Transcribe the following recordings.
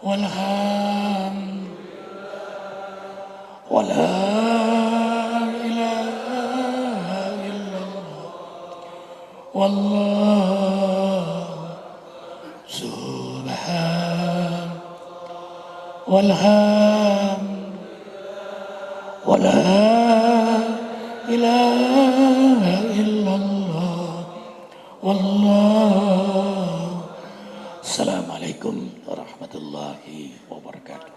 والحمد ولا إله إلا الله والله سبحان والحمد ولا إله إلا الله والله. Assalamualaikum warahmatullahi wabarakatuh.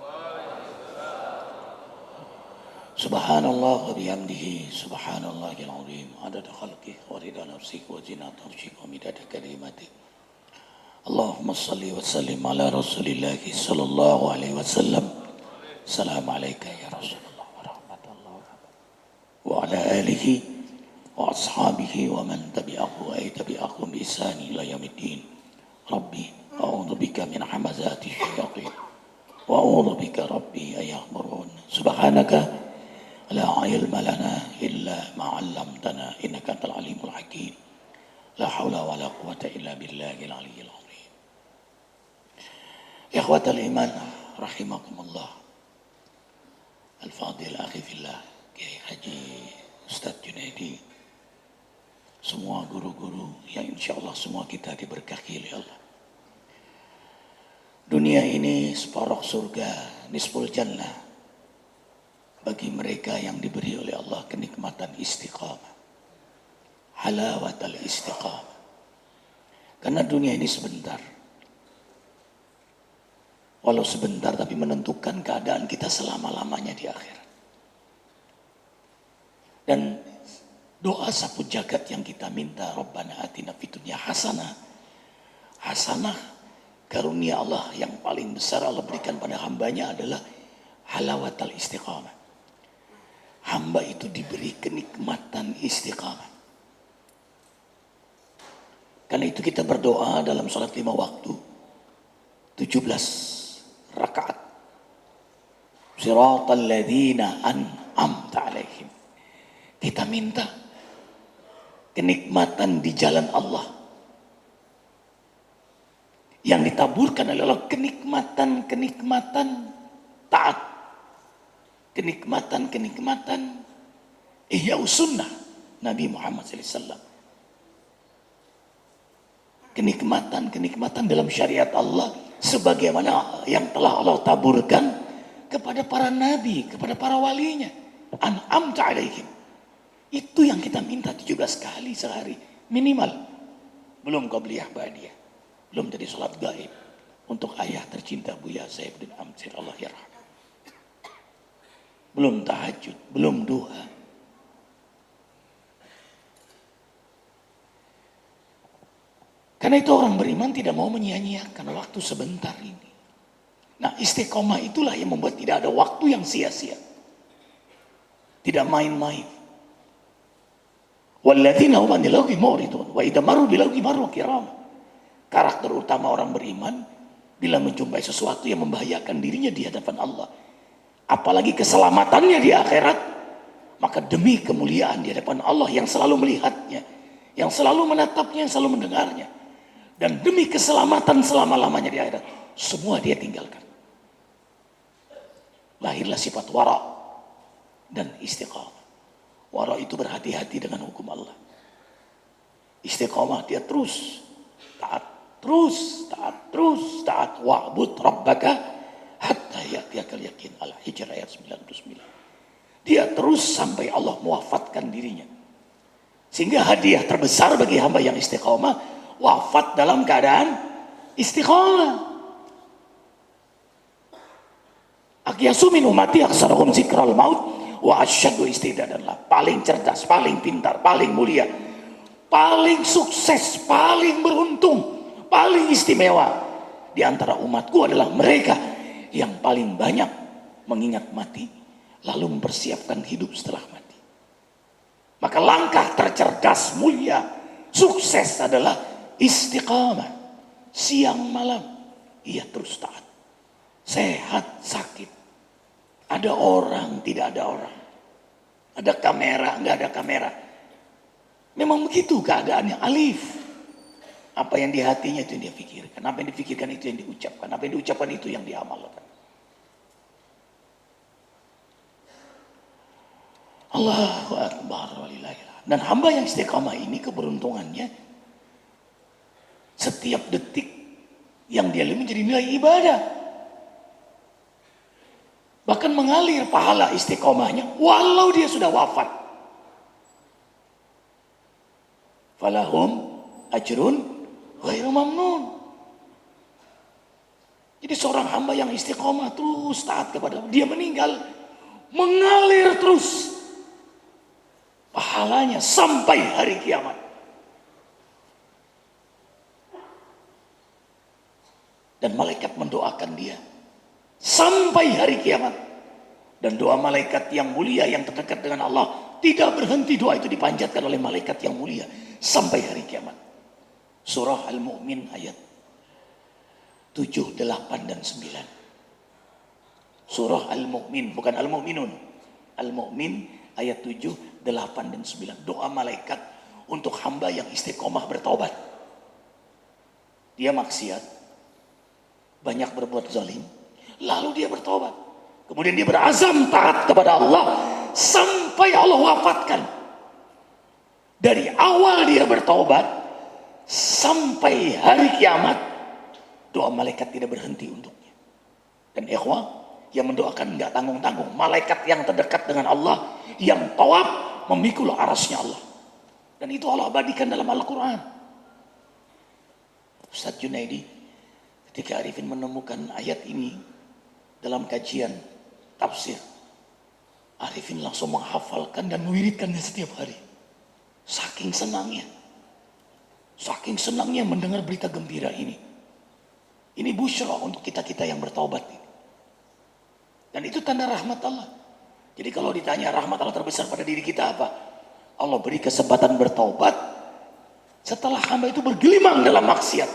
Subhanallah wa bihamdihi subhanallahil azim adada khalqihi wa rida nafsihi wa zinata arshihi wa midada kalimatihi. Allahumma salli wa sallim ala rasulillahi sallallahu alaihi wasallam. Assalamualaikum ya Rasulullah wa rahmatullahi wa ala alihi wa ashabihi wa man tabi'ahu wa tabi'ahum bi ihsani ila yaumiddin. Rabbi a'udzu bika min hamazati syayatin wa a'udzu bika rabbi an yahdurun. Subhanaka la ilma lana illa ma 'allamtana innaka antal alimul hakim. La haula wa la quwwata illa billahil aliyyil azim. Ikhwatal iman rahimakumullah. Al-Fadil akhi fillah Kiai Haji Ustadz Junaidi, semua guru-guru yang insyaallah semua kita diberkahi oleh Allah. Dunia ini separuh surga, nisful jannah bagi mereka yang diberi oleh Allah kenikmatan istiqamah, halawatul istiqamah. Karena dunia ini sebentar, walau sebentar tapi menentukan keadaan kita selama-lamanya di akhirat. Dan doa sapu jagat yang kita minta, Rabbana atina fid dunya hasanah. Hasanah, karunia Allah yang paling besar Allah berikan pada hambanya adalah halawatul istiqamah. Hamba itu diberi kenikmatan istiqamah. Karena itu kita berdoa dalam salat 5 waktu 17 rakaat. Siratal ladzina an'amta alaihim. Kita minta kenikmatan di jalan Allah. Yang ditaburkan adalah kenikmatan taat. Kenikmatan ihya sunnah Nabi Muhammad SAW. Kenikmatan dalam syariat Allah sebagaimana yang telah Allah taburkan kepada para nabi, kepada para walinya. An'amta alaihim. Itu yang kita minta 17 kali sehari minimal. Belum qabliyah ba'diyah. Belum jadi salat gaib untuk ayah tercinta Buya Saifuddin Amsir Allah yarham. Belum tahajud, belum duha. Karena itu orang beriman tidak mau menyia-nyiakan waktu sebentar ini. Nah, istiqomah itulah yang membuat tidak ada waktu yang sia-sia. Tidak main-main. Walladzina hum 'anil lagwi mu'ridun wa idza marru bil lagwi marru kiram. Karakter utama orang beriman bila menjumpai sesuatu yang membahayakan dirinya di hadapan Allah, apalagi keselamatannya di akhirat, maka demi kemuliaan di hadapan Allah yang selalu melihatnya, yang selalu menatapnya, yang selalu mendengarnya, dan demi keselamatan selama-lamanya di akhirat, semua dia tinggalkan. Lahirlah sifat wara dan istiqamah. Wara itu berhati-hati dengan hukum Allah. Istiqamah dia terus taat, taat. Wa'bud rabbaka hatta ya'tiyakal yaqin. Al-Hijr ayat 99. Dia terus sampai Allah mewafatkan dirinya. Sehingga hadiah terbesar bagi hamba yang istiqamah, wafat dalam keadaan istiqamah. Aqyasu min ummati aksarahum zikral maut wa asyaddu istidadan. Paling cerdas, paling pintar, paling mulia, paling sukses, paling beruntung, paling istimewa di antara umatku adalah mereka yang paling banyak mengingat mati lalu mempersiapkan hidup setelah mati. Maka langkah tercerdas, mulia, sukses adalah istiqamah. Siang malam ia terus taat. Sehat, sakit. Ada orang, tidak ada orang. Ada kamera, nggak ada kamera. Memang begitu keadaannya. Alif. Apa yang di hatinya itu yang dia pikirkan. Apa yang dipikirkan itu yang diucapkan. Apa yang diucapkan itu yang diamalkan. Allahu Akbar walillahilhamd. Dan hamba yang istiqamah ini keberuntungannya setiap detik yang dia lalui menjadi nilai ibadah. Bahkan mengalir pahala istiqomahnya walau dia sudah wafat. Falahum ajrun ghairu mamnun. Jadi seorang hamba yang istiqomah terus taat kepada Allah, dia meninggal mengalir terus pahalanya sampai hari kiamat. Dan malaikat mendoakan dia sampai hari kiamat. Dan doa malaikat yang mulia yang terdekat dengan Allah tidak berhenti, doa itu dipanjatkan oleh malaikat yang mulia sampai hari kiamat. Surah Al-Mu'min ayat 7, 8, dan 9. Surah Al-Mu'min, bukan Al-Mu'minun. Al-Mu'min ayat 7, 8, dan 9. Doa malaikat untuk hamba yang istiqomah bertaubat. Dia maksiat, banyak berbuat zalim, lalu dia bertobat, kemudian dia berazam taat kepada Allah sampai Allah wafatkan. Dari awal dia bertobat sampai hari kiamat, doa malaikat tidak berhenti untuknya. Dan ikhwah yang mendoakan nggak tanggung-tanggung, malaikat yang terdekat dengan Allah yang tawaf memikul arasnya Allah, dan itu Allah abadikan dalam Al-Quran. Ustaz Junaidi ketika Arifin menemukan ayat ini dalam kajian tafsir, Arifin langsung menghafalkan dan mewiridkannya setiap hari. Saking senangnya mendengar berita gembira ini. Ini busyra untuk kita-kita yang bertaubat. Dan itu tanda rahmat Allah. Jadi kalau ditanya rahmat Allah terbesar pada diri kita apa? Allah beri kesempatan bertaubat setelah hamba itu bergelimang dalam maksiat.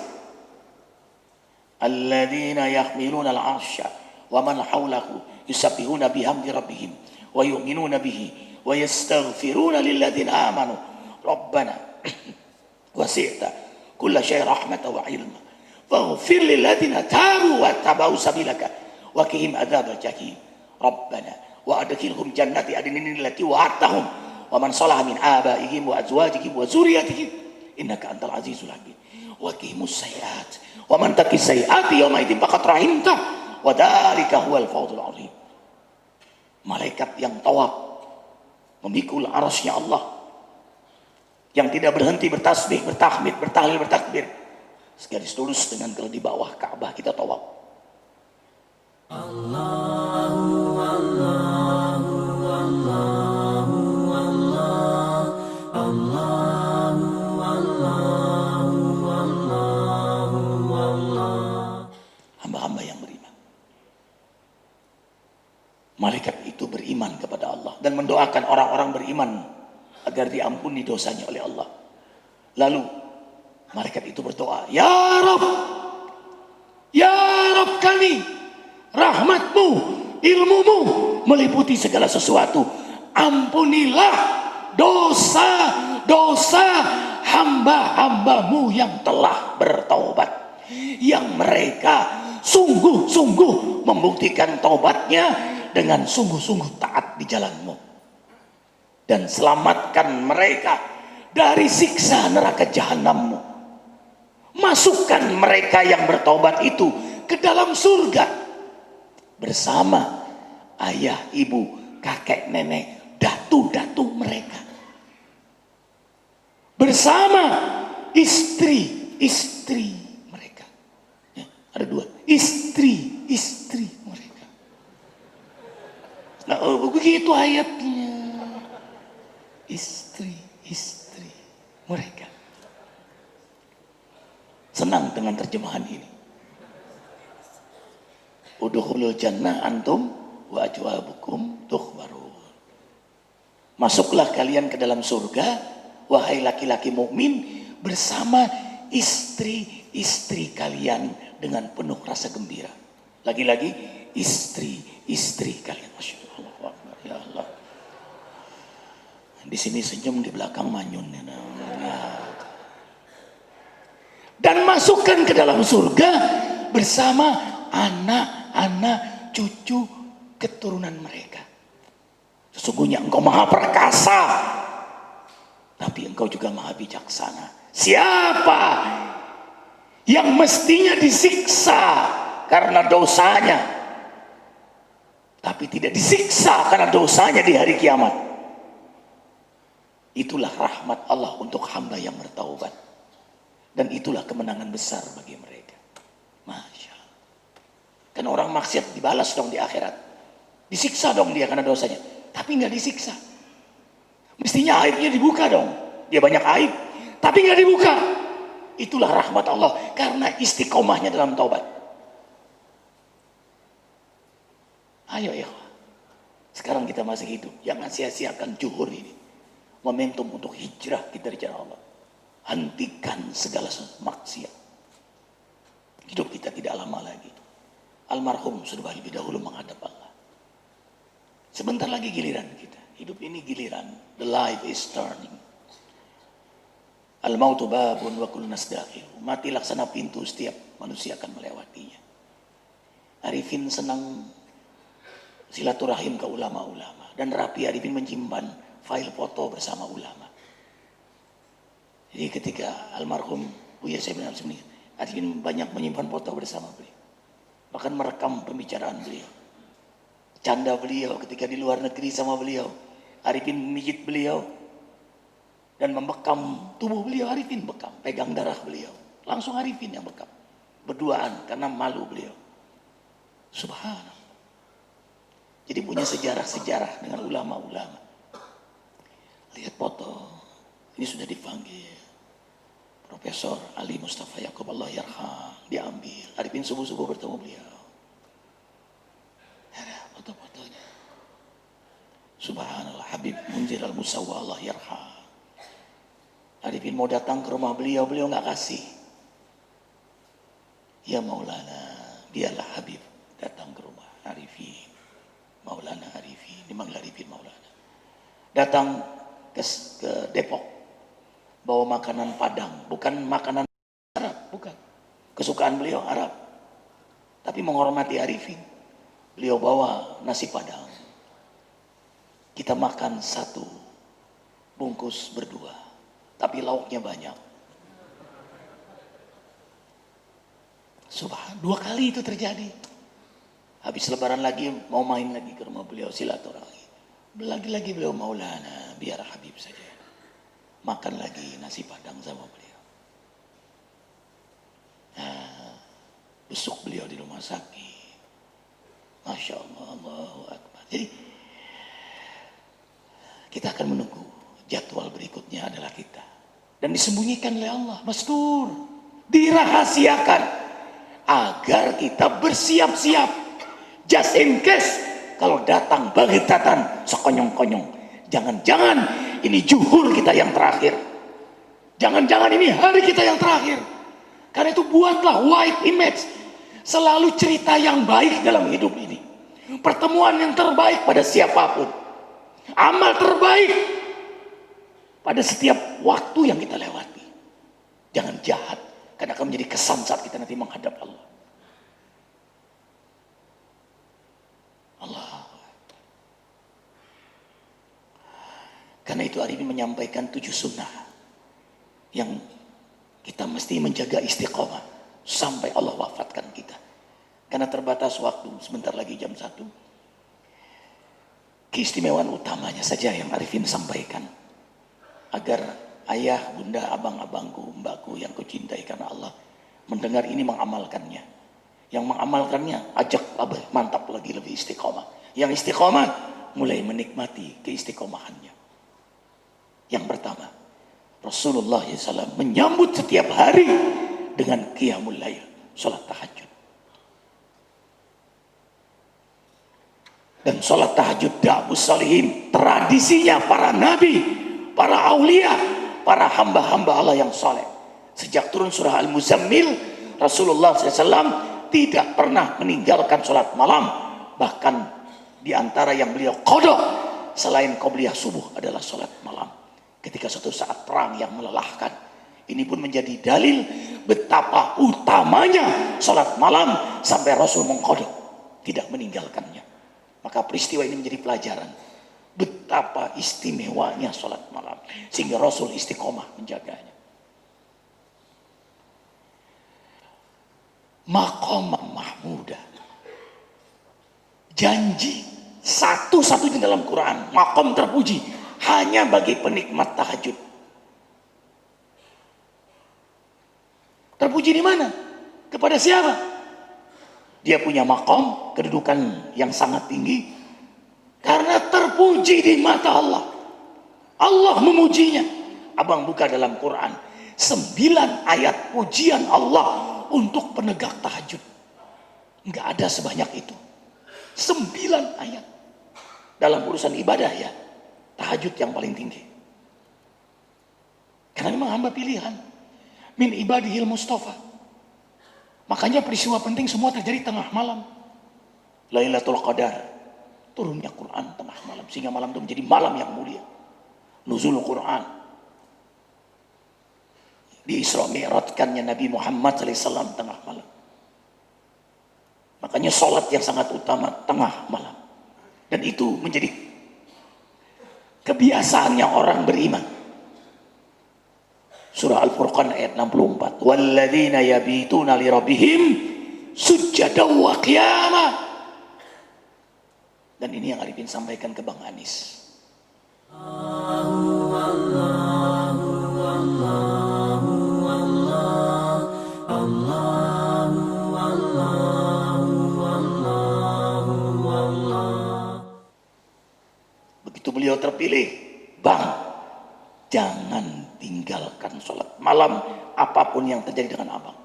Alladzina yahmiluna al-'arsya wa man hawlahu yusabbihuna bihamdi rabbihim wa yu'minuna bihi wa yastaghfiruna lilladzina amanu rabbana wasi'ta kulla syai'in rahmatan wa 'ilma faghfir lilladzina tabu wa tabau sabilaka wa qihim adzabal jahim rabbana wa adkhilhum jannati adnin allati wa'adtahum wa man salaha min abaihim wa azwajihim wa dzurriyyatihim innaka antal azizul hakim wa qihimus sayyi'at wa man taqis sayyi'ati yawma idzin faqad rahimtah wa dzalika huwal fawzul 'azim. Malaikat yang tawaf memikul arasnya Allah, yang tidak berhenti bertasbih, bertahmid, bertahlil, bertakbir, segaris lurus dengan kalau di bawah Ka'bah kita tawaf. Allahu Allahu Allahu Allah Allahu Allahu Allahu Allah. Hamba-hamba yang beriman, malaikat itu beriman kepada Allah dan mendoakan orang-orang beriman agar diampuni dosanya oleh Allah. Lalu malaikat itu berdoa, Ya Rabb, Ya Rabb kami, rahmatmu, ilmumu meliputi segala sesuatu. Ampunilah dosa-dosa hamba-hambamu yang telah bertaubat, yang mereka sungguh-sungguh membuktikan taubatnya dengan sungguh-sungguh taat di jalanmu. Dan selamatkan mereka dari siksa neraka jahanammu. Masukkan mereka yang bertaubat itu ke dalam surga bersama ayah, ibu, kakek, nenek, datu-datu mereka, bersama istri-istri mereka. Ya, ada dua, istri-istri mereka. Nah, begitu ayatnya, istri-istri mereka. Senang dengan terjemahan ini. Udkhulul jannah antum wa ajwabukum tukhbarun. Masuklah kalian ke dalam surga, wahai laki-laki mukmin, bersama istri-istri kalian dengan penuh rasa gembira. Lagi-lagi istri-istri kalian. Masya Allah, ya Allah. Di sini senyum, di belakang manyun. dan masukkan ke dalam surga bersama anak-anak cucu keturunan mereka. Sesungguhnya engkau maha perkasa, tapi engkau juga maha bijaksana. Siapa yang mestinya disiksa karena dosanya, tapi tidak disiksa karena dosanya di hari kiamat, itulah rahmat Allah untuk hamba yang bertaubat. Dan itulah kemenangan besar bagi mereka. Masya Allah. Kan orang maksiat dibalas dong di akhirat. Disiksa dong dia karena dosanya. Tapi nggak disiksa. Mestinya aibnya dibuka dong. Dia banyak aib, tapi nggak dibuka. Itulah rahmat Allah karena istiqomahnya dalam taubat. Ayo ya, sekarang kita masih hidup, jangan sia-siakan zuhur ini, momentum untuk hijrah kita di jalan Allah. Hentikan segala maksiat. Hidup kita tidak lama lagi. Almarhum sudah lebih dahulu menghadap Allah. Sebentar lagi giliran kita. Hidup ini giliran. The life is turning. Al-mautu babun wa kullu nas dakhil. Mati laksana pintu, setiap manusia akan melewatinya. Arifin senang silaturahim ke ulama-ulama. Dan rapi Arifin menyimpan file foto bersama ulama. Jadi ketika almarhum Buya Said bin Arifin, Arifin banyak menyimpan foto bersama beliau. Bahkan merekam pembicaraan beliau. Canda beliau ketika di luar negeri sama beliau. Arifin memijit beliau. Dan membekam tubuh beliau, Arifin bekam. Pegang darah beliau. Langsung Arifin yang bekam. Berduaan karena malu beliau. Subhanallah. Jadi punya sejarah-sejarah dengan ulama-ulama. Lihat foto. Ini sudah dipanggil Profesor Ali Mustafa Yaakob, Allah yarham, diambil. Arifin subuh-subuh bertemu beliau. Ada foto-fotonya. Subhanallah, Habib Munzir Al-Musawwa, Allah yarham. Arifin mau datang ke rumah beliau, beliau nggak kasih. Ya Maulana, biarlah Habib datang ke rumah Arifin. Maulana Arifin, dimanggil Arifin Maulana. Datang ke Depok. Bawa makanan Padang, bukan makanan Arab, bukan. Kesukaan beliau Arab. Tapi menghormati Arifin. Beliau bawa nasi Padang. Kita makan satu bungkus berdua. Tapi lauknya banyak. Subhan, 2 kali itu terjadi. Habis lebaran lagi mau main lagi ke rumah beliau silaturahmi. Lagi-lagi beliau Maulana, biar Habib saja. Makan lagi nasi Padang sama beliau. Nah, besok beliau di rumah sakit. Masya Allah, Allahu Akbar. Jadi kita akan menunggu jadwal berikutnya adalah kita. Dan disembunyikan oleh Allah, mastur, dirahasiakan agar kita bersiap-siap. Just in case kalau datang bagitatan sekonyong-konyong. Jangan-jangan ini zuhur kita yang terakhir. Jangan-jangan ini hari kita yang terakhir. Karena itu buatlah white image. Selalu cerita yang baik dalam hidup ini. Pertemuan yang terbaik pada siapapun. Amal terbaik pada setiap waktu yang kita lewati. Jangan jahat. Karena akan menjadi kesan saat kita nanti menghadap Allah. Allah. Karena itu Arifin menyampaikan 7 sunnah yang kita mesti menjaga istiqomah sampai Allah wafatkan kita. Karena terbatas waktu, sebentar lagi jam 1. Keistimewaan utamanya saja yang Arifin sampaikan. Agar ayah, bunda, abang-abangku, mbakku yang kucintai karena Allah mendengar ini mengamalkannya. Yang mengamalkannya ajak mantap lagi lebih istiqomah. Yang istiqomah mulai menikmati keistiqomahannya. Yang pertama, Rasulullah SAW menyambut setiap hari dengan qiyamul lail, sholat tahajud. Dan sholat tahajud da'bus salihin, tradisinya para nabi, para aulia, para hamba-hamba Allah yang soleh. Sejak turun surah Al-Muzammil, Rasulullah SAW tidak pernah meninggalkan sholat malam. Bahkan di antara yang beliau qadha selain qobliyah subuh adalah sholat malam. Ketika suatu saat perang yang melelahkan, ini pun menjadi dalil betapa utamanya sholat malam sampai Rasul mengkodok tidak meninggalkannya. Maka peristiwa ini menjadi pelajaran betapa istimewanya sholat malam, sehingga Rasul istiqomah menjaganya. Maqam mahmudah, janji satu-satunya dalam Quran, maqam terpuji hanya bagi penikmat tahajud. Terpuji di mana? Kepada siapa? Dia punya maqam, kedudukan yang sangat tinggi, karena terpuji di mata Allah. Allah memujinya. Abang buka dalam Quran 9 ayat pujian Allah untuk penegak tahajud. Enggak ada sebanyak itu. 9 ayat. Dalam urusan ibadah ya, tahajud yang paling tinggi. Karena memang hamba pilihan. Min ibadihil mustafa. Makanya peristiwa penting semua terjadi tengah malam. Lailatul Qadar, turunnya Quran tengah malam, sehingga malam itu menjadi malam yang mulia. Nuzul Quran, di Isra Mi'rajkannya Nabi Muhammad SAW tengah malam. Makanya sholat yang sangat utama tengah malam. Dan itu menjadi kebiasaannya orang beriman. Surah Al-Furqan ayat 64. Walladzina yabituna li rabbihim sujjadaw wa qiyama. Dan ini yang Arifin sampaikan ke Bang Anis. Begitu beliau terpilih, Bang, jangan tinggalkan sholat malam apapun yang terjadi dengan abang.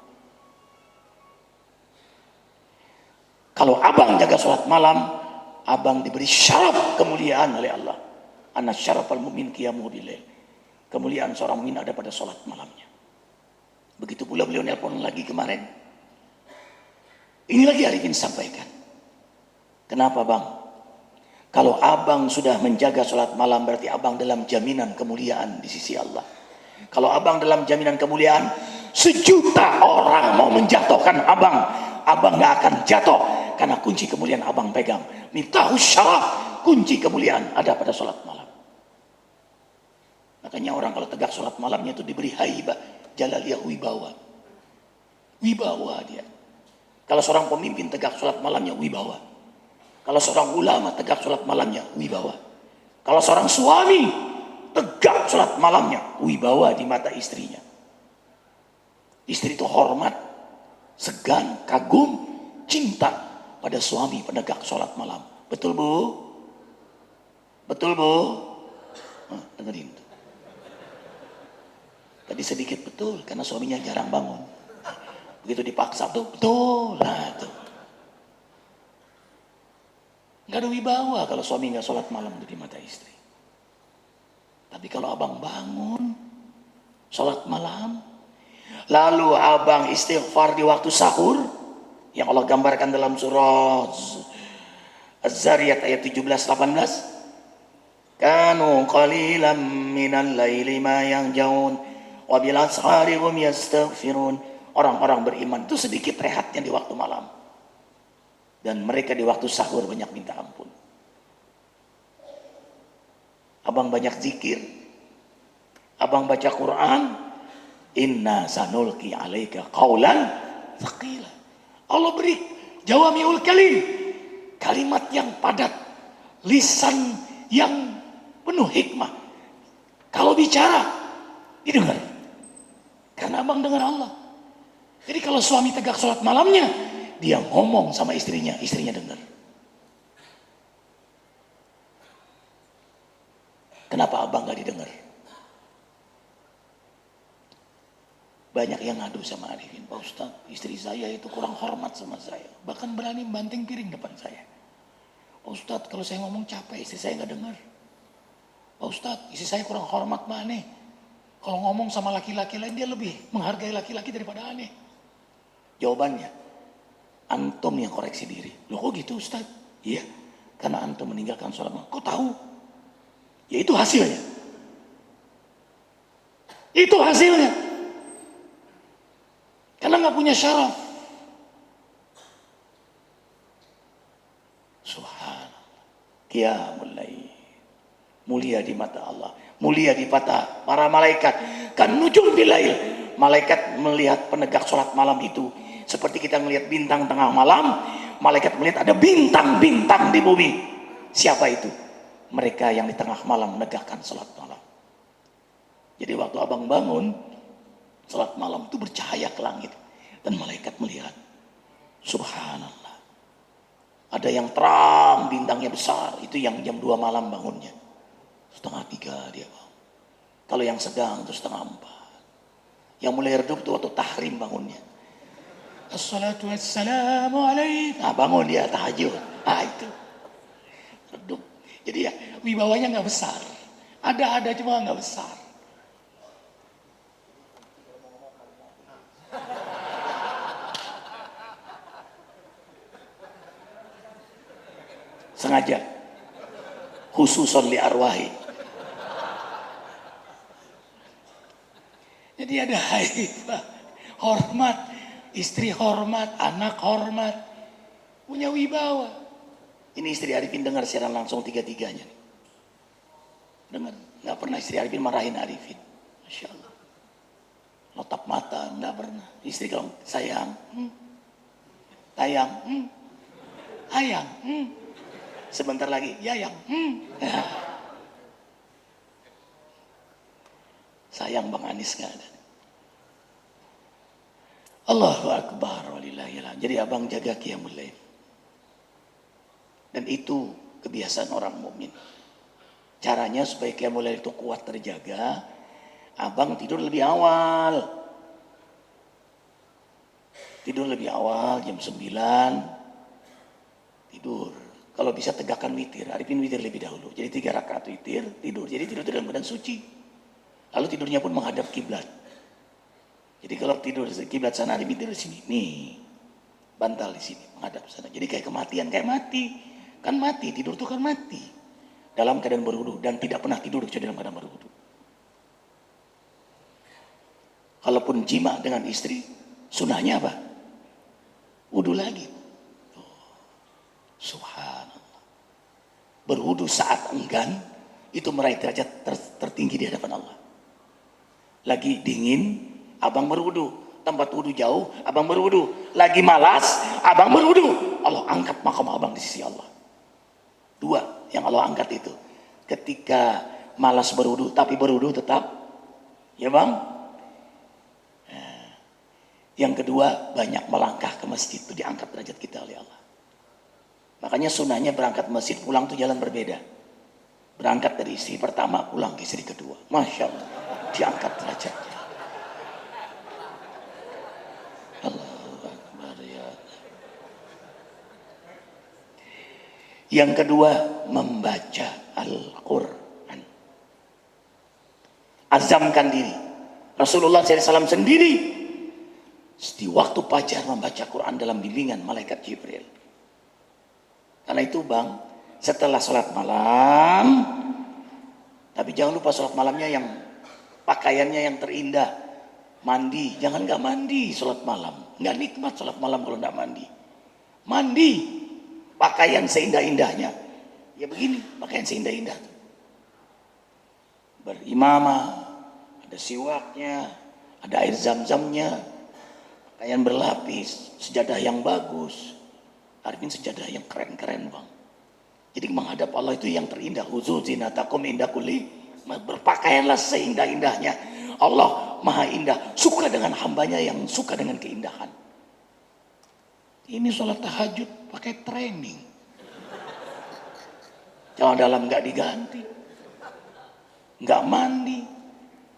Kalau abang jaga sholat malam, abang diberi syaraf kemuliaan oleh Allah. Ana syarafal mu'min qiyamuhu bilail. Kemuliaan seorang mukmin ada pada sholat malamnya. Begitu pula beliau nelpon lagi kemarin. Ini lagi Arifin sampaikan. Kenapa bang? Kalau abang sudah menjaga sholat malam, berarti abang dalam jaminan kemuliaan di sisi Allah. Kalau abang dalam jaminan kemuliaan, 1.000.000 orang mau menjatuhkan abang, abang gak akan jatuh. Karena kunci kemuliaan abang pegang. Miftahus syaraf, kunci kemuliaan ada pada sholat malam. Makanya orang kalau tegak sholat malamnya itu diberi haibah, jalaliyah, wibawa. Wibawa dia. Kalau seorang pemimpin tegak sholat malamnya, wibawa. Kalau seorang ulama tegak sholat malamnya, wibawa. Kalau seorang suami tegak sholat malamnya, wibawa di mata istrinya. Istri itu hormat, segan, kagum, cinta pada suami penegak sholat malam. Betul bu? Betul bu? Nah, dengerin tuh. Tadi sedikit betul karena suaminya jarang bangun. Begitu dipaksa tuh betul lah tuh. Gak ada wibawa kalau suami gak sholat malam di mata istri. Tapi kalau abang bangun sholat malam, lalu abang istighfar di waktu sahur, yang Allah gambarkan dalam surah Az-Zariyat ayat 17-18, kanu qalilan minal laili ma yahjaun wa bil ashari hum yastaghfirun. Orang-orang beriman itu sedikit rehatnya di waktu malam, dan mereka di waktu sahur banyak minta ampun. Abang banyak zikir, abang baca Quran, inna sanulqi alaika qaulan thaqila. Allah beri jawamiul kalim, kalimat yang padat, lisan yang penuh hikmah. Kalau bicara didengar, karena abang dengar Allah. Jadi kalau suami tegak sholat malamnya, dia ngomong sama istrinya, istrinya dengar. Kenapa abang gak didengar? Banyak yang ngadu sama Arifin, Pak Ustadz, istri saya itu kurang hormat sama saya, bahkan berani banting piring depan saya. Pak Ustadz, kalau saya ngomong capek, istri saya gak dengar. Pak Ustadz, istri saya kurang hormat sama aneh. Kalau ngomong sama laki-laki lain, dia lebih menghargai laki-laki daripada aneh. Jawabannya, antum yang koreksi diri. Loh kok gitu Ustadz? Iya, karena antum meninggalkan sholat malam. Kok tahu? Ya itu hasilnya. Itu hasilnya. nggak punya syaraf. Subhanallah. Qiyamul lail. Mulia di mata Allah, mulia di mata para malaikat. Kan nujum bilail. Malaikat melihat penegak sholat malam itu seperti kita melihat bintang tengah malam. Malaikat melihat ada bintang-bintang di bumi. Siapa itu? Mereka yang di tengah malam menegakkan sholat malam. Jadi waktu abang bangun, sholat malam itu bercahaya ke langit. Dan malaikat melihat. Subhanallah. Ada yang terang, bintangnya besar. Itu yang jam 2 malam bangunnya. 2:30 dia bangun. Kalau yang sedang itu 3:30. Yang mulai redup itu waktu tahrim bangunnya. Assalatu wassalamu alaikum. Nah bangun dia tahajud. Ah itu. Redup. Jadi ya wibawanya nggak besar. Ada cuma nggak besar. Sengaja. Khususon li arwahi. Jadi ada haibah, hormat, istri hormat, anak hormat, punya wibawa. Ini istri Arifin dengar siaran langsung tiga-tiganya. Dengar, nggak pernah istri Arifin marahin Arifin, Masya Allah. Notap mata, nggak pernah. Istri kalau sayang, tayang, ayang, sebentar lagi, yayang, sayang Bang Anis nggak ada. Allahu Akbar walillahilhamd. Jadi abang jaga qiyamul lail. Dan itu kebiasaan orang mukmin. Caranya supaya qiyamul lail itu kuat terjaga, abang tidur lebih awal. Tidur lebih awal jam 9. Tidur. Kalau bisa tegakkan witir. Arifin witir lebih dahulu. Jadi 3 rakaat witir, tidur. Jadi tidur dalam keadaan suci. Lalu tidurnya pun menghadap kiblat. Jadi kalau tidur kiblat sana, Arifin tidur di sini. Nih, bantal di sini menghadap sana. Jadi kayak kematian, kayak mati. Kan mati, tidur itu kan mati. Dalam keadaan berwudu dan tidak pernah tidur kecuali dalam keadaan berwudu. Kalaupun jima dengan istri, sunahnya apa? Wudu lagi. Subhanallah. Berwudu saat enggan itu meraih derajat tertinggi di hadapan Allah. Lagi dingin, abang berwudu. Tempat wudu jauh, abang berwudu. Lagi malas, abang berwudu. Allah angkat makam abang di sisi Allah. 2 yang Allah angkat itu. Ketika malas berwudu, tapi berwudu tetap. Ya bang? Yang kedua, banyak melangkah ke masjid. Itu diangkat derajat kita oleh Allah. Makanya sunahnya berangkat masjid, pulang tuh jalan berbeda. Berangkat dari istri pertama, pulang ke istri kedua. Masya Allah. Diangkat derajatnya. Allahu Akbar ya. Yang kedua, membaca Al-Quran. Azamkan diri. Rasulullah SAW sendiri di waktu fajar membaca Quran dalam bimbingan malaikat Jibril. Karena itu bang, setelah sholat malam, tapi jangan lupa sholat malamnya yang pakaiannya yang terindah, mandi, jangan nggak mandi sholat malam, nggak nikmat sholat malam kalau nggak mandi. Mandi, pakaian seindah-indahnya, ya begini, pakaian seindah-indah, berimamah, ada siwaknya, ada air zam-zamnya, pakaian berlapis, sejadah yang bagus, Arifin sejadah yang keren-keren bang. Jadi menghadap Allah itu yang terindah. Huzu zinatakum indah kulli. Berpakaianlah seindah-indahnya. Allah maha indah. Suka dengan hambanya yang suka dengan keindahan. Ini sholat tahajud pakai training. Celana dalam nggak diganti. Nggak mandi.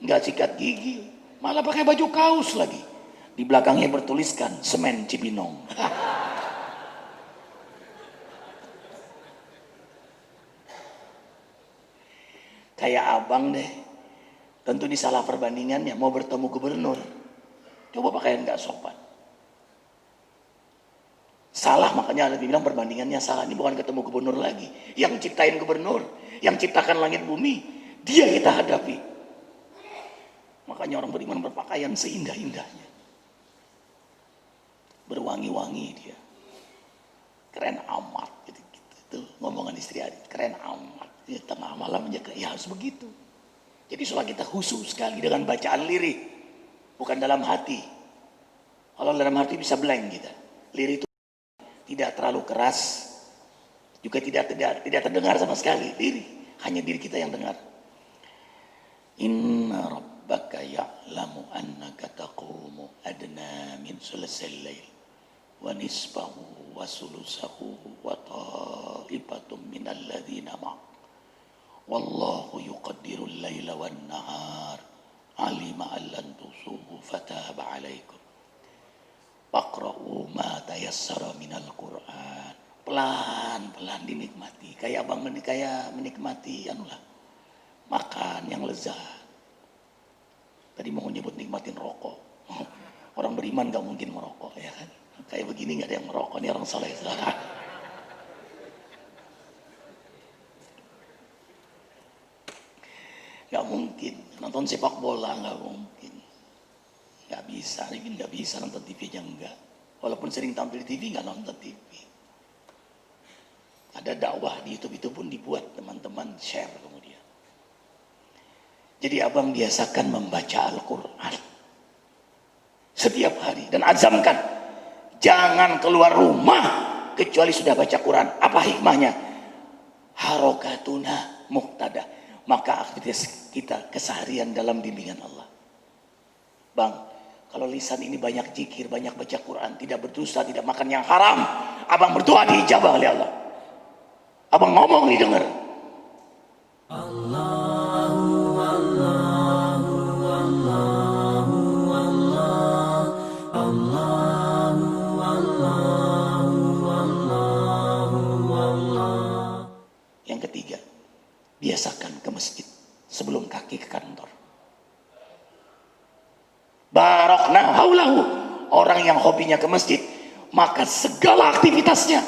Nggak sikat gigi. Malah pakai baju kaos lagi. Di belakangnya bertuliskan semen Cibinong. Kayak abang deh, tentu ini salah perbandingannya, mau bertemu gubernur, coba pakaian gak sopan. Salah, makanya ada bilang perbandingannya salah. Ini bukan ketemu gubernur lagi. Yang ciptain gubernur, yang ciptakan langit bumi, dia kita hadapi. Makanya orang beriman berpakaian seindah-indahnya. berwangi-wangi dia. Keren amat gitu, gitu. Itu ngomongan istri Adit, keren amat. Di tengah malam aja ya harus begitu. Jadi sholat kita khusyuk sekali dengan bacaan lirik, bukan dalam hati. Kalau dalam hati bisa blank kita. Lirik itu tidak terlalu keras, juga tidak terdengar sama sekali. Lirik hanya diri kita yang dengar. Inna rabbaka ya'lamu annaka taqumu adna min sulasal lail wa nisfahu wa sulusahu wa ta'ibatum minal ladzina ma'ak wallahu yuqaddirul laila wan nahar alima allan tusubu fataba alaikum faqra'u ma tayassara minal qur'an. Pelan-pelan dinikmati, kayak abang menikmati makan yang lezat. Tadi mau nyebut nikmatin rokok. Orang beriman gak mungkin merokok, ya kan? Kayak begini gak ada yang merokok, ini orang saleh. Gak mungkin nonton sepak bola, gak mungkin. Gak bisa, ini gak bisa nonton TV aja enggak. Walaupun sering tampil di TV, gak nonton TV. Ada dakwah di YouTube itu pun dibuat, teman-teman share kemudian. Jadi abang biasakan membaca Al-Quran setiap hari dan azamkan jangan keluar rumah kecuali sudah baca Quran. Apa hikmahnya? Harokatuna muqtada, maka aktivitas kita keseharian dalam bimbingan Allah. Bang, kalau lisan ini banyak zikir, banyak baca Quran, tidak berdosa, tidak makan yang haram, abang berdoa diijabah oleh Allah. Abang ngomong didengar. Yang ketiga, biasakan ke masjid sebelum kaki ke kantor. Barokna haulahu, orang yang hobinya ke masjid, maka segala aktivitasnya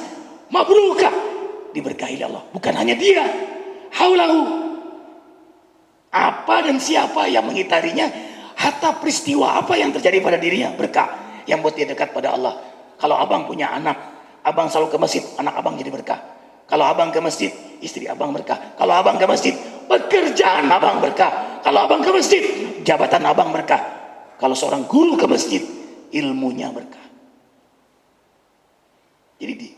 mabrukah, diberkahi Allah. Bukan hanya dia, haulahu, apa dan siapa yang mengitarinya, hatta peristiwa apa yang terjadi pada dirinya, berkah yang buat dia dekat pada Allah. Kalau abang punya anak, abang selalu ke masjid, anak abang jadi berkah. Kalau abang ke masjid, istri abang berkah. Kalau abang ke masjid, pekerjaan abang berkah. Kalau abang ke masjid, jabatan abang berkah. Kalau seorang guru ke masjid, ilmunya berkah. Jadi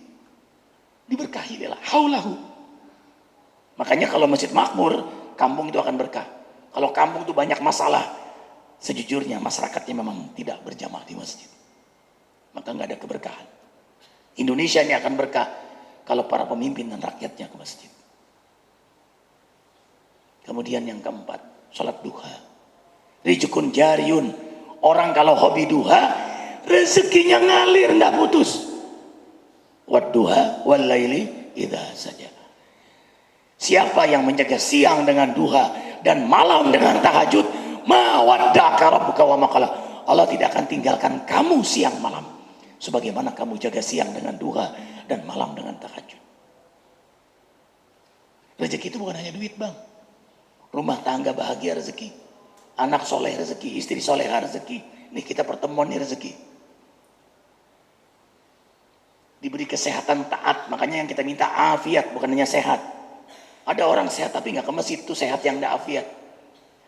diberkahi dia lah, haulahu. Makanya kalau masjid makmur, kampung itu akan berkah. Kalau kampung itu banyak masalah, sejujurnya masyarakatnya memang tidak berjamaah di masjid, maka nggak ada keberkahan. Indonesia ini akan berkah kalau para pemimpin dan rakyatnya ke masjid. Kemudian yang keempat, sholat duha. Rizqun jariyun, orang kalau hobi duha, rezekinya ngalir, nggak putus. Wadduha wal laili idza saja. Siapa yang menjaga siang dengan duha dan malam dengan tahajud, ma waddaka rabbuka wa ma qala. Allah tidak akan tinggalkan kamu siang malam sebagaimana kamu jaga siang dengan duha dan malam dengan tahajud. Rezeki itu bukan hanya duit, Bang. Rumah tangga bahagia rezeki, anak soleh rezeki, istri soleha rezeki. Nih kita pertemuan nih rezeki. Diberi kesehatan taat, makanya yang kita minta afiat, bukan hanya sehat. Ada orang sehat tapi nggak ke masjid, itu sehat yang nggak afiat.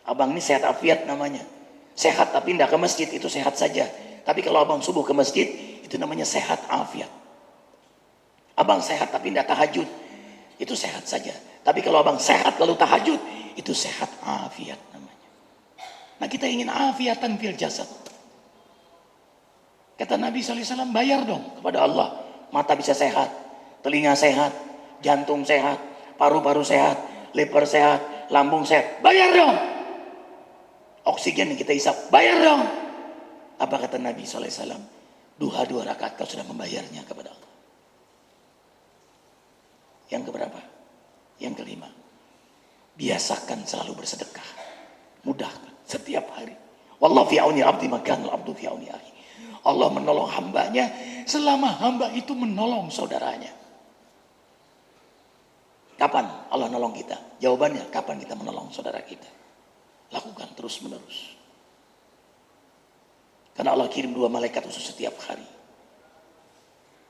Abang ini sehat afiat namanya. Sehat tapi nggak ke masjid, itu sehat saja. Tapi kalau abang subuh ke masjid, itu namanya sehat afiat. Abang sehat tapi nggak tahajud, itu sehat saja. Tapi kalau abang sehat lalu tahajud, itu sehat afiat namanya. Nah kita ingin afiatan fil jasad. Kata Nabi SAW, bayar dong kepada Allah. Mata bisa sehat, telinga sehat, jantung sehat, paru-paru sehat, liver sehat, lambung sehat. Bayar dong. Oksigen yang kita hisap, bayar dong. Apa kata Nabi SAW? Duha 2 rakaat kau sudah membayarnya kepada Allah. Yang keberapa? Yang kelima, biasakan selalu bersedekah. Mudahkan setiap hari. Wallahu fi auni abdi makan abdu fi auni akhi. Allah menolong hambanya selama hamba itu menolong saudaranya. Kapan Allah nolong kita? Jawabannya, kapan kita menolong saudara kita? Lakukan terus menerus. Karena Allah kirim 2 malaikat khusus setiap hari.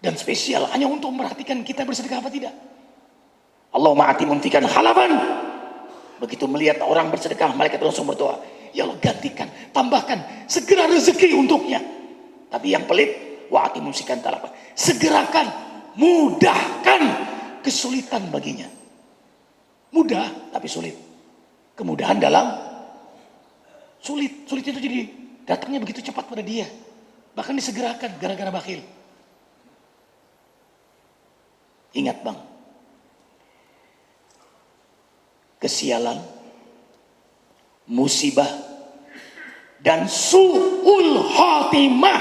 dan spesial hanya untuk memperhatikan kita bersedekah apa tidak. Allahumma ati munfikan halaman. Begitu melihat orang bersedekah, malaikat langsung berdoa, ya Allah gantikan, tambahkan segera rezeki untuknya. Tapi yang pelit, wa ati mumsikan talapan, segerakan, mudahkan kesulitan baginya. Mudah tapi sulit. Kemudahan dalam sulit. Sulit itu jadi datangnya begitu cepat pada dia. Bahkan disegerakan gara-gara bakhil. Ingat bang, kesialan, musibah, dan su'ul khotimah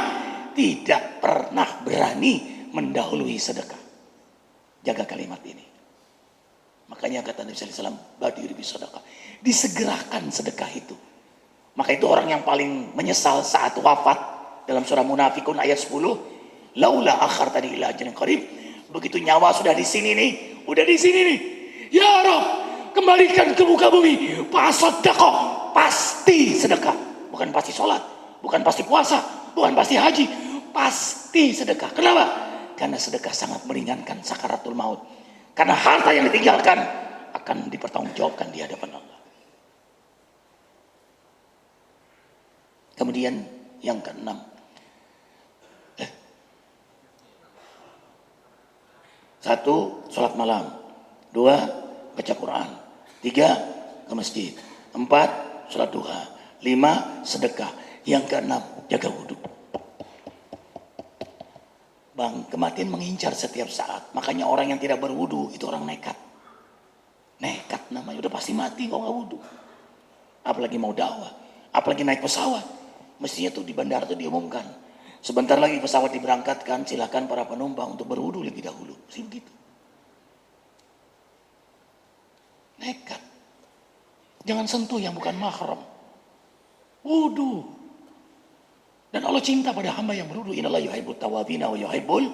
tidak pernah berani mendahului sedekah. Jaga kalimat ini. Makanya kata Nabi sallallahu alaihi wasallam, badir bis sedekah. Disegerakan sedekah itu. Maka itu orang yang paling menyesal saat wafat dalam surah Munafikun ayat 10, laula akhartani ila ajalin qarib. Begitu nyawa sudah di sini nih, udah di sini nih. Ya Rabb, kembalikan ke muka bumi. Fasadaqah, pasti sedekah. Bukan pasti sholat, bukan pasti puasa, bukan pasti haji, pasti sedekah. Kenapa? Karena sedekah sangat meringankan sakaratul maut. Karena harta yang ditinggalkan akan dipertanggungjawabkan di hadapan Allah. Kemudian yang keenam, satu, sholat malam. Dua, baca Quran. Tiga, ke masjid. Empat, sholat duha. Lima, sedekah. Yang keenam, jaga wudhu. Bang, kematian mengincar setiap saat. Makanya orang yang tidak berwudhu itu orang nekat. Nekat namanya, udah pasti mati kalau nggak wudhu. Apalagi mau dakwah, apalagi naik pesawat. Mestinya tuh di bandara tuh diumumkan, sebentar lagi pesawat diberangkatkan, silakan para penumpang untuk berwudu lebih dahulu. Mesti begitu. Nekat. Jangan sentuh yang bukan mahram. Wudu. Dan Allah cinta pada hamba yang berwudu. Innallaha yuhibbut tawwabina wa yuhibbul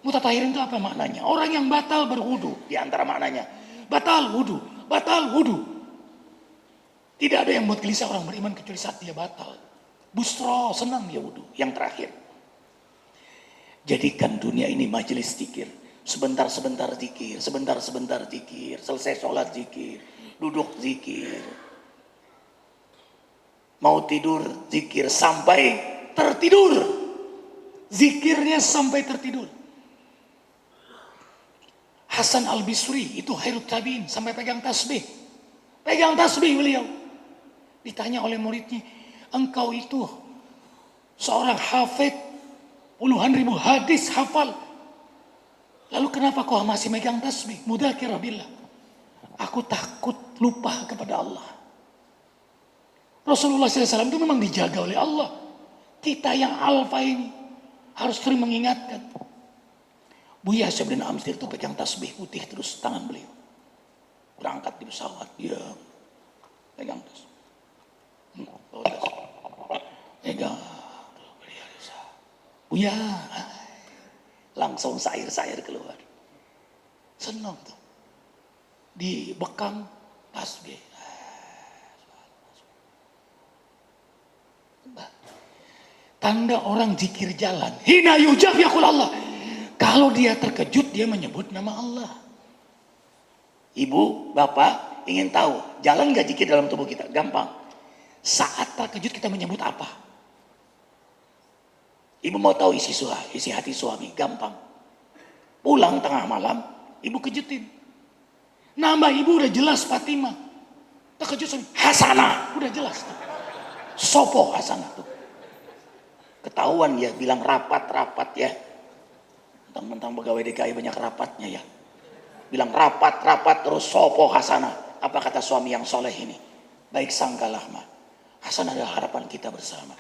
mutatahhirin. Itu apa maknanya? Orang yang batal berwudu, di antara maknanya batal wudu, batal wudu. Tidak ada yang buat gelisah orang beriman kecuali saat dia batal. Busro, senang dia wudu. Yang terakhir, jadikan dunia ini majelis zikir. Sebentar-sebentar zikir, sebentar-sebentar zikir. Selesai sholat zikir, duduk zikir. Mau tidur zikir sampai tertidur. Zikirnya sampai tertidur. Hasan al-Bisri itu khairut tabi'in, sampai pegang tasbih. Pegang tasbih beliau. Ditanya oleh muridnya, engkau itu seorang hafid, puluhan ribu hadis hafal, lalu kenapa kau masih megang tasbih? Mudzakir billah. Aku takut lupa kepada Allah. Rasulullah SAW itu memang dijaga oleh Allah. Kita yang alfa ini harus sering mengingatkan. Buya Syekh bin Amsir itu pegang tasbih putih terus tangan beliau. Berangkat di pesawat, dia pegang tasbih. Pegang. Buya. Langsung sair-sair keluar. Senang tuh. Dibekam tasbih. Tanda orang zikir jalan. Hina yujab yaqul Allah. Kalau dia terkejut, dia menyebut nama Allah. Ibu, bapak ingin tahu jalan gak zikir dalam tubuh kita? Gampang. Saat terkejut kita menyebut apa? Ibu mau tahu isi hati suami? Gampang. Pulang tengah malam, ibu kejutin. Nama ibu udah jelas, Fatimah. Terkejut suami, Hasanah. Udah jelas. Sopo Hasanah tuh. Ketahuan ya, bilang rapat-rapat ya. Mentang-mentang pegawai DKI banyak rapatnya ya. Bilang rapat-rapat terus sopo Hasanah. Apa kata suami yang soleh ini? Baik sangkalah mah. Hasanah adalah harapan kita bersama.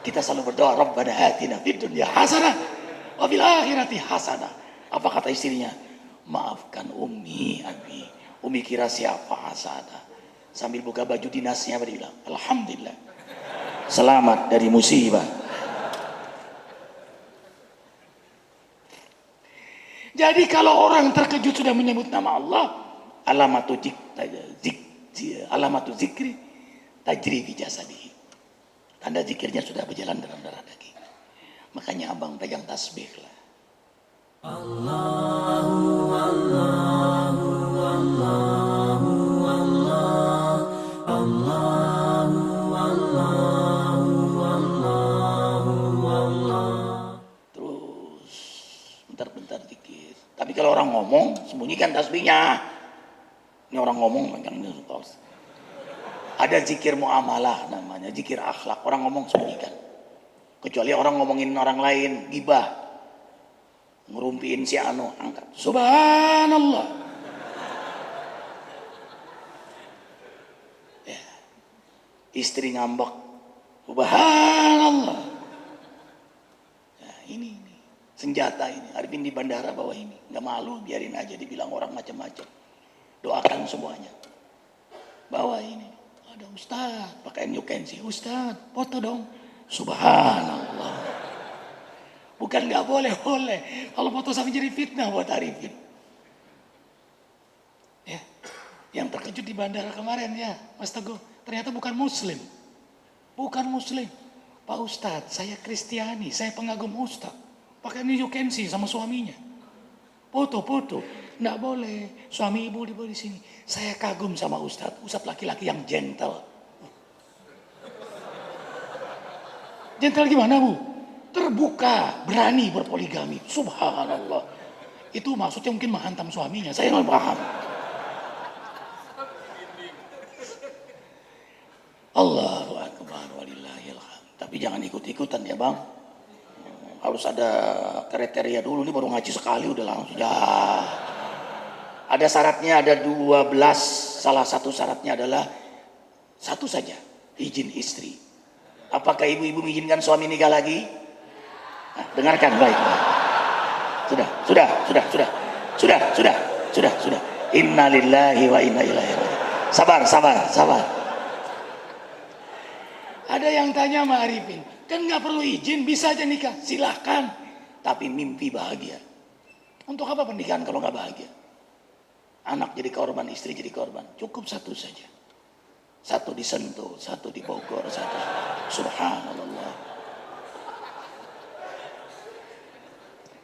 Kita selalu berdoa, Rabbana atina fid dunya hasanah wa fil akhirati hasanah. Apa kata istrinya? Maafkan Umi, Abi. Umi kira siapa Hasanah? Sambil buka baju dinasnya bilang, Alhamdulillah. Selamat dari musibah. Jadi kalau orang terkejut sudah menyebut nama Allah, alamatu zikri tajri fi jasadihi. Tanda zikirnya sudah berjalan dalam darah daging. Makanya abang pegang tasbih lah. Terus bentar-bentar dikit. Tapi kalau orang ngomong, sembunyikan tasbihnya. Ini orang ngomong yang ini ada zikir muamalah namanya, zikir akhlak. Orang ngomong sembunyikan. Kecuali orang ngomongin orang lain, gibah, ngerumpiin si anu, angkat. Subhanallah. Ya. Istri ngambek. Subhanallah. Nah, ini senjata ini. Arifin di bandara bawa ini. Nggak malu, biarin aja dibilang orang macam-macam. Doakan semuanya. Bawa ini. Ada Ustaz, pakai new kensi. Ustaz, foto dong. Subhanallah. Bukan nggak boleh. Kalau foto sampai jadi fitnah buat Arifin. Ya. Yang terkejut di bandara kemarin ya, Mas Teguh. Ternyata bukan muslim. Bukan muslim. Pak Ustadz, saya Kristiani, saya pengagum Ustadz. Pakai new kensi sama suaminya. Foto. Nggak boleh. Suami ibu di sini. Saya kagum sama Ustadz. Ustadz laki-laki yang gentle. Gentle gimana Bu? Terbuka, berani berpoligami. Subhanallah. Itu maksudnya mungkin menghantam suaminya. Saya nggak paham. Allahu Akbar walillahilhamd. Tapi jangan ikut-ikutan ya Bang. Harus ada kriteria dulu. Ini baru ngaji sekali udah langsung. Ya. Ada syaratnya, ada 12. Salah satu syaratnya adalah satu saja, izin istri. Apakah ibu-ibu mengizinkan suami nikah lagi? Nah, dengarkan baik. Sudah. Inna lillahi wa inna ilaihi raji'un. Sabar. Ada yang tanya sama Arifin, kan nggak perlu izin, bisa aja nikah. Silahkan, tapi mimpi bahagia. Untuk apa pernikahan kalau nggak bahagia? Anak jadi korban, istri jadi korban. Cukup satu saja. Satu di Sentul, satu di Bogor, satu. Subhanallah.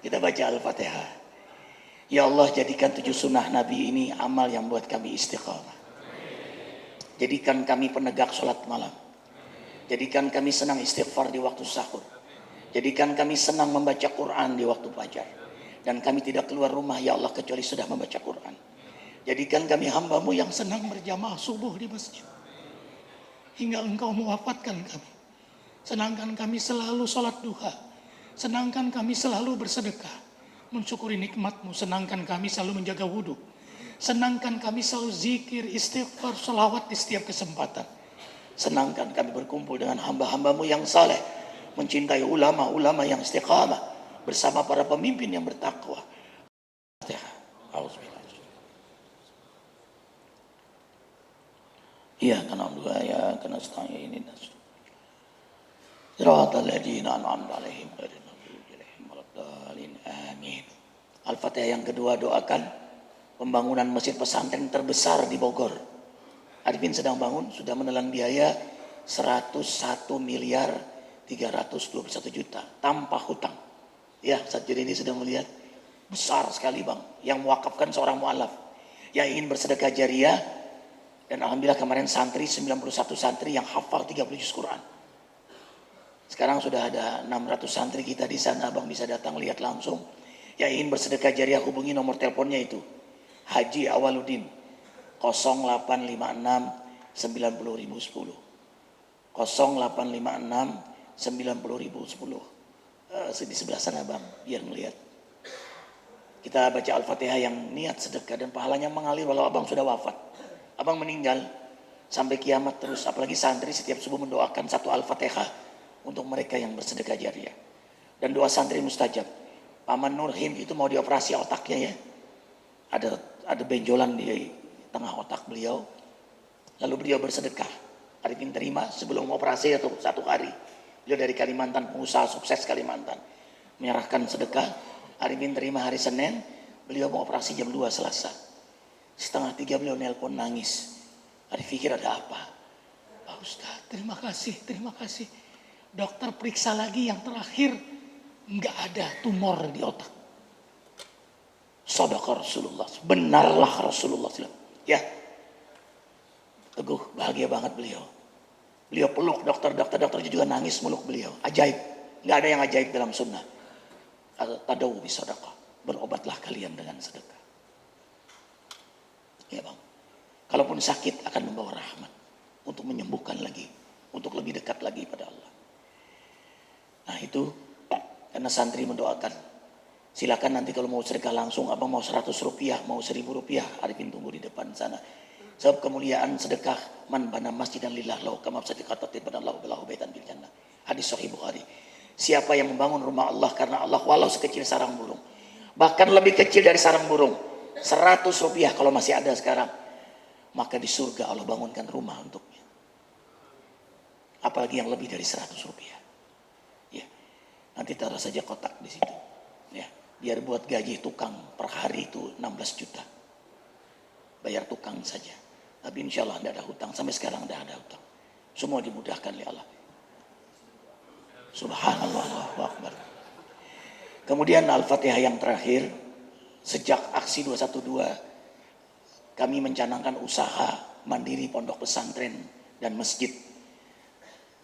Kita baca Al-Fatihah. Ya Allah, jadikan 7 sunnah Nabi ini amal yang buat kami istiqamah. Jadikan kami penegak sholat malam. Jadikan kami senang istighfar di waktu sahur. Jadikan kami senang membaca Quran di waktu fajar. Dan kami tidak keluar rumah ya Allah kecuali sudah membaca Quran. Jadikan kami hamba-Mu yang senang berjamaah subuh di masjid. Hingga Engkau mewafatkan kami. Senangkan kami selalu sholat duha. Senangkan kami selalu bersedekah. Mensyukuri nikmat-Mu. Senangkan kami selalu menjaga wudhu. Senangkan kami selalu zikir, istighfar, sholawat di setiap kesempatan. Senangkan kami berkumpul dengan hamba-hamba-Mu yang saleh, mencintai ulama-ulama yang istiqamah, bersama para pemimpin yang bertakwa. Iya karena dua ya karena setengah ini nasib. Siratal ladzina an'amta 'alaihim ghairil maghdubi 'alaihim waladdallin. Amin. Al-Fatihah yang kedua, doakan pembangunan masjid pesantren terbesar di Bogor. Arifin sedang bangun, sudah menelan biaya 101 miliar 321 juta tanpa hutang. Ya, saat ini sedang melihat besar sekali Bang, yang mewakafkan seorang mu'alaf yang ingin bersedekah jariah. Dan alhamdulillah kemarin santri 91 santri yang hafal 30 juz Quran. Sekarang sudah ada 600 santri kita di sana, Bang bisa datang lihat langsung. Yang ingin bersedekah jariah hubungi nomor teleponnya itu. Haji Awaludin 0856 90010. 0856 90010. Di sebelah sana Bang, biar melihat. Kita baca Al-Fatihah yang niat sedekah dan pahalanya mengalir walau Abang sudah wafat. Abang meninggal sampai kiamat terus, apalagi santri setiap subuh mendoakan satu Al-Fatihah untuk mereka yang bersedekah jariah. Dan doa santri mustajab. Paman Nurhim itu mau dioperasi otaknya ya. Ada benjolan di tengah otak beliau. Lalu beliau bersedekah. Arifin terima sebelum operasi atau 1 hari. Beliau dari Kalimantan, pengusaha sukses Kalimantan. Menyerahkan sedekah. Arifin terima hari Senin. Beliau mau operasi jam 2 Selasa. 2:30 beliau nelpon nangis. Arif pikir ada apa? Pak Ustadz, terima kasih. Dokter periksa lagi yang terakhir, nggak ada tumor di otak. Shadaqa Rasulullah. Benarlah Rasulullah SAW. Ya, teguh, bahagia banget beliau. Beliau peluk dokter juga nangis meluk beliau. Ajaib. Nggak ada yang ajaib dalam sunnah. Tadawu bisadaqah. Berobatlah kalian dengan sedekah. Ya bang. Kalaupun sakit akan membawa rahmat. Untuk menyembuhkan lagi. Untuk lebih dekat lagi pada Allah. Nah itu. Karena santri mendoakan. Silakan nanti kalau mau sedekah langsung. Abang mau 100 rupiah. Mau 1000 rupiah. Arifin tunggu di depan sana. Sebab kemuliaan sedekah. Man bana masjidan lillah lahu kama sadaqatan lahu bilahu baitan bil jannah. Hadis sahih Bukhari. Siapa yang membangun rumah Allah karena Allah walau sekecil sarang burung. Bahkan lebih kecil dari sarang burung. 100 rupiah kalau masih ada sekarang. Maka di surga Allah bangunkan rumah untuknya. Apalagi yang lebih dari 100 rupiah. Ya. Nanti taruh saja kotak di situ. Ya. Biar buat gaji tukang per hari itu 16 juta. Bayar tukang saja. Tapi insya Allah tidak ada hutang. Sampai sekarang tidak ada hutang. Semua dimudahkan oleh Allah. Subhanallah, Allahu Akbar. Kemudian Al-Fatihah yang terakhir. Sejak aksi 212, kami mencanangkan usaha mandiri pondok pesantren dan masjid.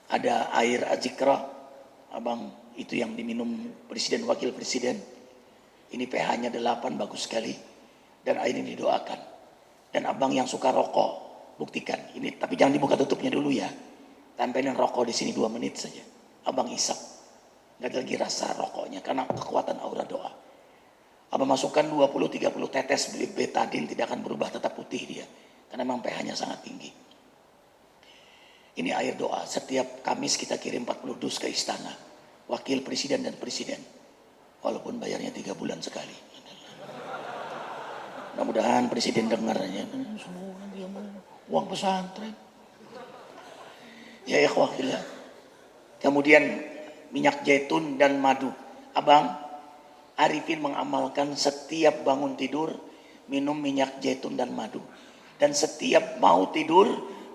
Ada air azikra, abang, itu yang diminum presiden wakil presiden. Ini pH-nya 8, bagus sekali. Dan air ini didoakan. Dan abang yang suka rokok, buktikan. Ini, tapi jangan dibuka tutupnya dulu ya. Tempelin rokok di sini 2 menit saja. Abang isap. Gak ada lagi rasa rokoknya karena kekuatan aura doa. Abang masukkan 20-30 tetes betadin, tidak akan berubah, tetap putih dia. Karena memang pH-nya sangat tinggi. Ini air doa. Setiap Kamis kita kirim 40 dus ke istana. Wakil presiden dan presiden. Walaupun bayarnya 3 bulan sekali. Mudah-mudahan presiden dengarnya. Semua dia mau uang pesantren. Ya ikhwah. Kemudian minyak zaitun dan madu. Abang, Arifin mengamalkan setiap bangun tidur minum minyak zaitun dan madu. Dan setiap mau tidur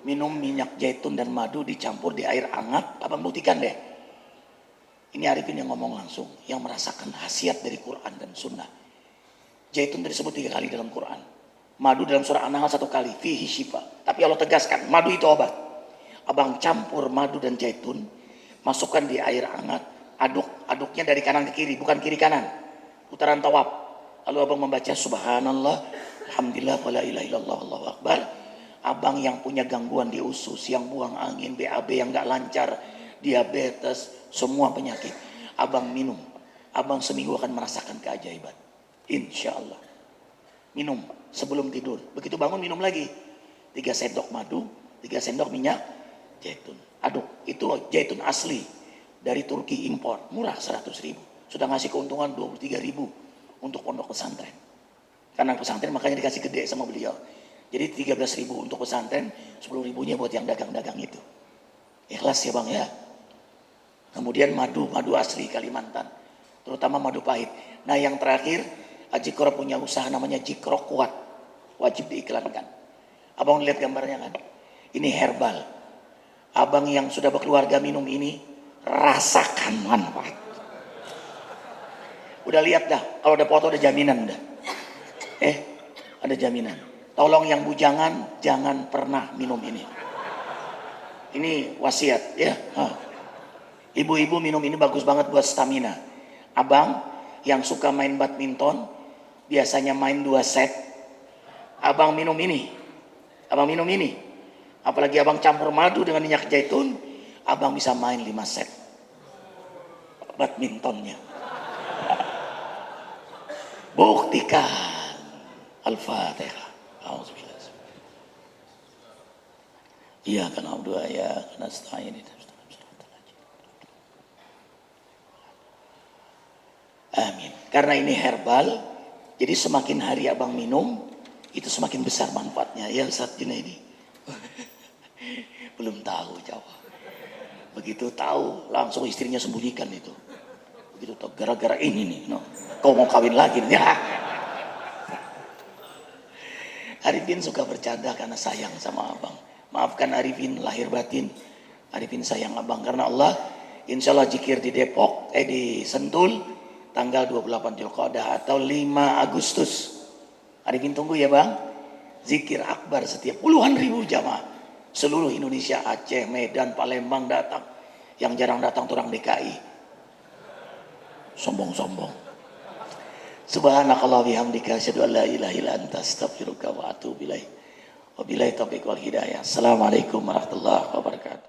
minum minyak zaitun dan madu dicampur di air hangat. Abang buktikan deh. Ini Arifin yang ngomong langsung. Yang merasakan khasiat dari Quran dan Sunnah. Zaitun disebut 3 kali dalam Quran. Madu dalam surah An-Nahl 1 kali. Fihi shifa. Tapi Allah tegaskan madu itu obat. Abang campur madu dan zaitun. Masukkan di air hangat, aduknya dari kanan ke kiri, bukan kiri kanan. Putaran tawaf. Lalu abang membaca subhanallah, alhamdulillah, wala ilaha illallah, Allahu akbar. Abang yang punya gangguan di usus, yang buang angin, BAB yang gak lancar, diabetes, semua penyakit. Abang minum. Abang seminggu akan merasakan keajaiban. Insya Allah. Minum sebelum tidur. Begitu bangun minum lagi. 3 sendok madu, 3 sendok minyak zaitun. Aduk, itu zaitun asli dari Turki impor, murah 100.000. Sudah ngasih keuntungan 23.000 untuk pondok pesantren. Karena pesantren makanya dikasih gede sama beliau. Jadi 13.000 untuk pesantren, 10.000-nya buat yang dagang-dagang itu. Ikhlas ya bang ya. Kemudian madu asli Kalimantan, terutama madu pahit. Nah yang terakhir, Ajikro punya usaha namanya Jikro Kuat, wajib diiklankan. Abang lihat gambarnya kan? Ini herbal. Abang yang sudah berkeluarga minum ini, rasakan manfaat. Udah lihat dah, kalau ada foto ada jaminan dah. Ada jaminan. Tolong yang bujangan jangan pernah minum ini. Ini wasiat ya. Ibu-ibu minum ini bagus banget buat stamina. Abang yang suka main badminton, biasanya main 2 set. Abang minum ini. Apalagi abang campur madu dengan minyak zaitun, abang bisa main 5 set badmintonnya. Buktikan. Al-Fatihah. Iya kan abdua ya karena setahun ini. Amin. Karena ini herbal, jadi semakin hari abang minum, itu semakin besar manfaatnya. Ya Ustaz Junaidi. Belum tahu jawab. Begitu tahu langsung istrinya sembunyikan itu. Begitu tahu gara-gara ini nih, kau mau kawin lagi nih. Arifin suka bercanda karena sayang sama abang. Maafkan Arifin lahir batin. Arifin sayang abang karena Allah. Insya Allah jikir di Depok, di Sentul, tanggal 28 Zulqa'dah atau 5 Agustus. Arifin tunggu ya bang. Zikir akbar setiap puluhan ribu jamaah. Seluruh Indonesia, Aceh, Medan, Palembang datang. Yang jarang datang orang DKI. Sombong-sombong. Subhanakallah bihamdika asyhadu an la ilaha illa anta astaghfiruka wa atubu ilaik. Wabillahi taufiq wal hidayah. Assalamualaikum warahmatullahi wabarakatuh.